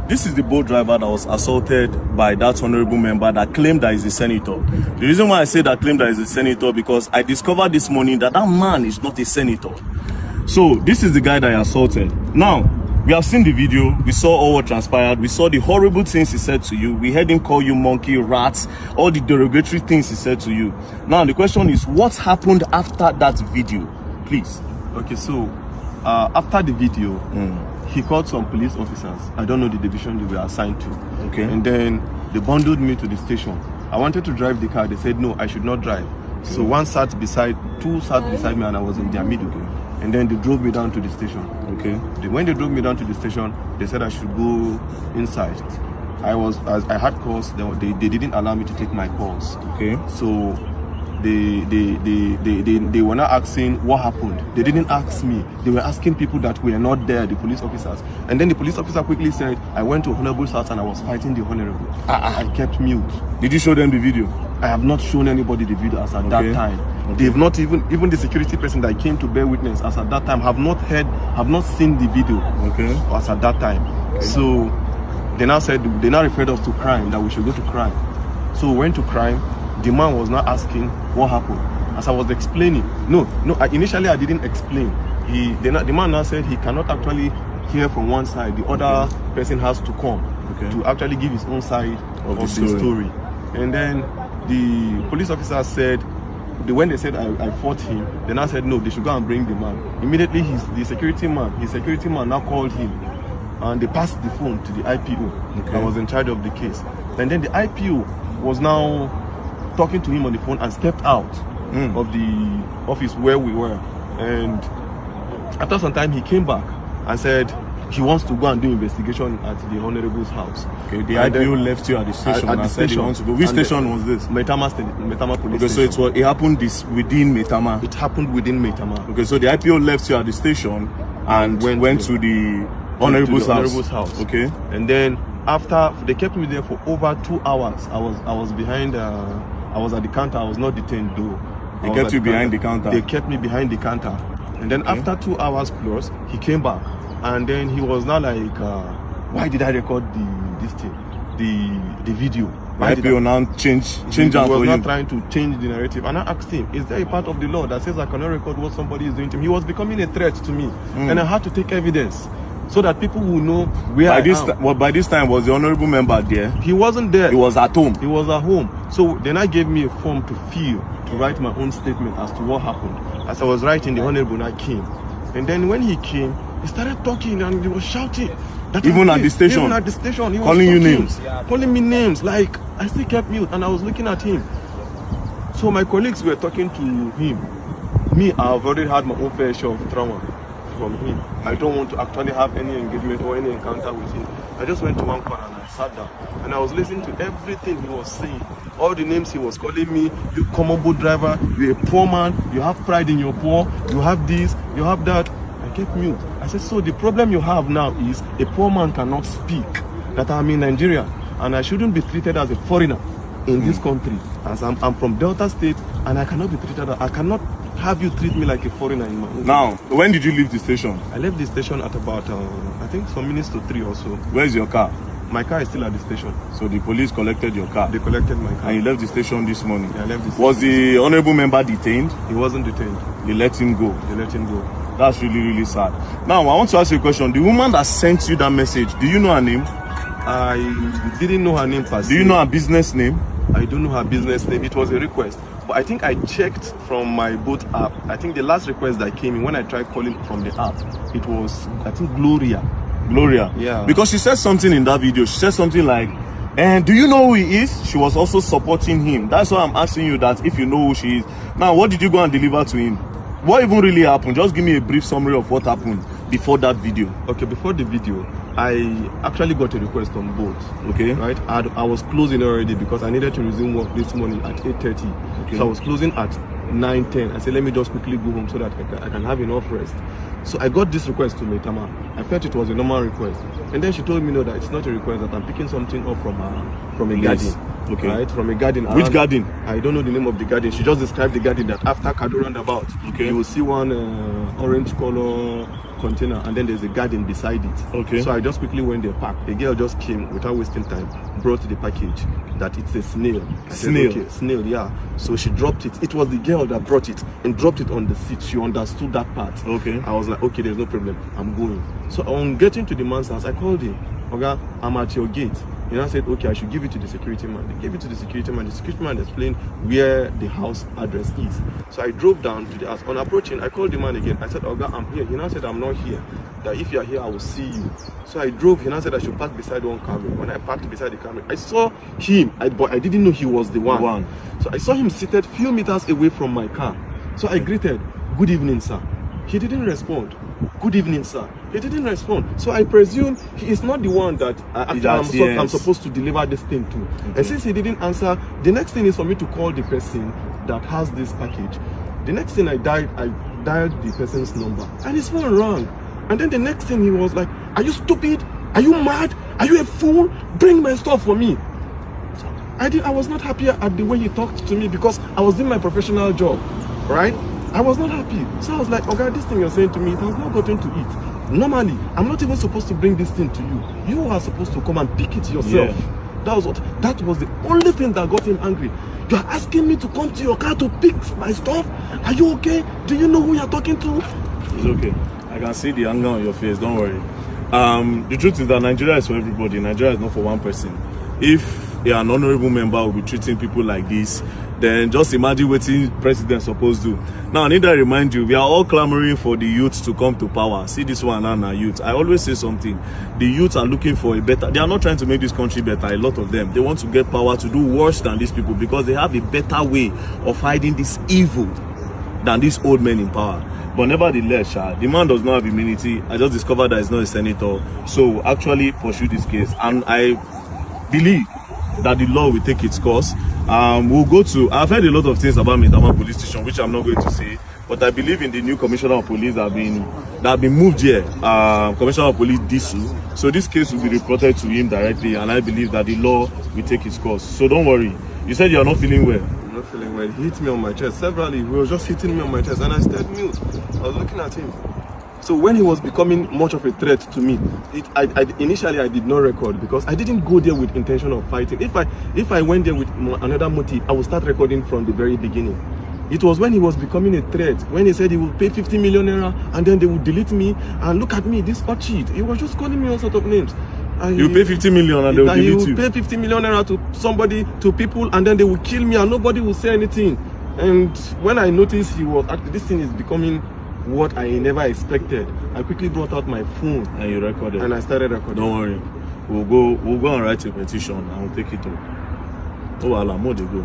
this is the boat driver that was assaulted by that honorable member that claimed that he's a senator. The reason why I say that claimed that he's a senator, because I discovered this morning that that man is not a senator. So this is the guy that I assaulted. Now, we have seen the video, we saw all what transpired, we saw the horrible things he said to you, we heard him call you monkey, rats, all the derogatory things he said to you. Now the question is, what happened after that video? Please. Okay, so after the video, he called some police officers. I don't know the division they were assigned to. Okay. And then they bundled me to the station. I wanted to drive the car. They said, no, I should not drive. Okay. So two sat beside me and I was in their middle. Okay. And then they drove me down to the station. Okay. When they drove me down to the station, they said I should go inside. I had calls. They didn't allow me to take my calls. Okay. So they were not asking what happened. They didn't ask me. They were asking people that were not there, the police officers. And then the police officer quickly said, I went to Honorable's house and I was fighting the Honorable. I kept mute. Did you show them the video? I have not shown anybody the video as at that time. Okay. They've not even the security person that came to bear witness as at that time have not seen the video. Okay. As at that time. Okay. So they now referred us to crime, that we should go to crime. So we went to crime. The man was not asking what happened. As I was explaining, initially I didn't explain. The man now said he cannot actually hear from one side. The other person has to come to actually give his own side of the story. And then the police officer said, when they said I fought him, they now said no, they should go and bring the man. Immediately his security man now called him, and they passed the phone to the IPO that was in charge of the case. And then the IPO was now talking to him on the phone and stepped out of the office where we were. And after some time he came back and said he wants to go and do investigation at the Honorable's house. Okay, the IPO left you at the station and said he wants to go. Which station was this? Metama police station. So it happened within Metama? It happened within Metama. Okay, so the IPO left you at the station and went to the Honorable's house. Okay. And then after, they kept me there for over 2 hours. I was behind, I was at the counter. I was not detained though. They kept you behind the counter? They kept me behind the counter. And then after 2 hours plus, he came back. And then he was now like, why did I record the video? Why did I now change he out for you? He was not trying to change the narrative. And I asked him, is there a part of the law that says I cannot record what somebody is doing to me? He was becoming a threat to me. And I had to take evidence so that people will know where I am. By this time, was the honorable member there? He wasn't there. He was at home? He was at home. So then I gave me a form to fill, to write my own statement as to what happened. As I was writing, the honorable I came. And then when he came, he started talking and he was shouting. Even at the station? Even at the station. He was calling you names? Calling me names. Like, I still kept mute and I was looking at him. So my colleagues were talking to him. Me, I've already had my own fair share of trauma from him. I don't want to actually have any engagement or any encounter with him. I just went to one corner and I sat down. And I was listening to everything he was saying. All the names he was calling me. You common boat driver, you're a poor man, you have pride in your poor, you have this, you have that. I kept mute. I said, so the problem you have now is a poor man cannot speak, that I'm in Nigeria and I shouldn't be treated as a foreigner in this country, as I'm from Delta State and I cannot be treated, I cannot have you treat me like a foreigner in my own. Now, when did you leave the station? I left the station at about, I think some minutes to 3 or so. Where's your car? My car is still at the station. So the police collected your car? They collected my car. And you left the station this morning? Yeah, I left the station. Was the honorable member detained? He wasn't detained. They let him go? They let him go. That's really, really sad. Now, I want to ask you a question. The woman that sent you that message, do you know her name? I didn't know her name per se. Do you know her business name? I don't know her business name. It was a request. But I think I checked from my boat app. I think the last request that came in when I tried calling from the app, it was, I think, Gloria. Gloria? Yeah. Because she said something in that video. She said something like, and do you know who he is? She was also supporting him. That's why I'm asking you that if you know who she is. Now, what did you go and deliver to him? What even really happened? Just give me a brief summary of what happened before that video. Okay, before the video, I actually got a request on boat. Okay. Right? I was closing already because I needed to resume work this morning at 8:30. Okay. So I was closing at 9:10. I said, let me just quickly go home so that I can have enough rest. So I got this request to Metama. I felt it was a normal request. And then she told me, no, that it's not a request, that I'm picking something up from a garden. Okay. Right? From a garden. Which garden? I don't know the name of the garden. She just described the garden that after Kado roundabout, okay, you will see one orange color container, and then there's a garden beside it. Okay. So I just quickly went there, parked. The girl just came without wasting time, brought the package that it's a snail. I said, Snail? okay, snail, yeah. So she dropped it. It was the girl that brought it and dropped it on the seat. She understood that part. Okay. I was like, okay, there's no problem. I'm going. So on getting to the man's house, I called him. Okay, I'm at your gate. And I said, okay, I should give it to the security man. They gave it to the security man. The security man explained where the house address is. So I drove down to the house. On approaching, I called the man again. I said, Oga, I'm here. He now said, I'm not here. That if you're here, I will see you. So I drove. He now said I should park beside one camera. When I parked beside the camera, I saw him, but I didn't know he was the one. So I saw him seated few meters away from my car. So I greeted, good evening, sir. He didn't respond. Good evening, sir. He didn't respond. So I presume he is not the one that I'm supposed to deliver this thing to. Okay. And since he didn't answer, the next thing is for me to call the person that has this package. The next thing I dialed the person's number, and his phone rang. And then the next thing he was like, are you stupid? Are you mad? Are you a fool? Bring my stuff for me. So I was not happy at the way he talked to me because I was doing my professional job, right? I was not happy. So I was like, okay, this thing you're saying to me, it has not gotten to it. Normally, I'm not even supposed to bring this thing to you. You are supposed to come and pick it yourself. Yeah. That was the only thing that got him angry. You are asking me to come to your car to pick my stuff? Are you okay? Do you know who you're talking to? It's okay. I can see the anger on your face, don't worry. The truth is that Nigeria is for everybody. Nigeria is not for one person. If an honorable member will be treating people like this, then just imagine what the president supposed to do. Now, I need to remind you, we are all clamoring for the youth to come to power. See this one and our youth. I always say something. The youth are looking for a better... They are not trying to make this country better, a lot of them. They want to get power to do worse than these people because they have a better way of hiding this evil than these old men in power. But nevertheless, the man does not have immunity. I just discovered that he's not a senator. So actually pursue this case. And I believe that the law will take its course. We'll go to... I've heard a lot of things about Maitama police station, which I'm not going to say. But I believe in the new commissioner of police that have been moved here. Commissioner of police Disu. So this case will be reported to him directly. And I believe that the law will take its course. So don't worry. You said you're not feeling well. Not feeling well. He hit me on my chest severally. He was just hitting me on my chest and I stayed mute. I was looking at him. So when he was becoming much of a threat to me, initially I did not record because I didn't go there with intention of fighting. If I went there with another motive, I would start recording from the very beginning. It was when he was becoming a threat, when he said he would pay 50 million naira and then they would delete me and look at me, this orchid. He was just calling me all sort of names. You pay 50 million and they will delete you. He will pay 50 million naira to somebody, to people, and then they will kill me and nobody will say anything. And when I noticed he was actually, this thing is becoming what I never expected, I quickly brought out my phone and you recorded. And I started recording. Don't worry, we'll go and write a petition and we'll take it up. Oh, Allah, more they go.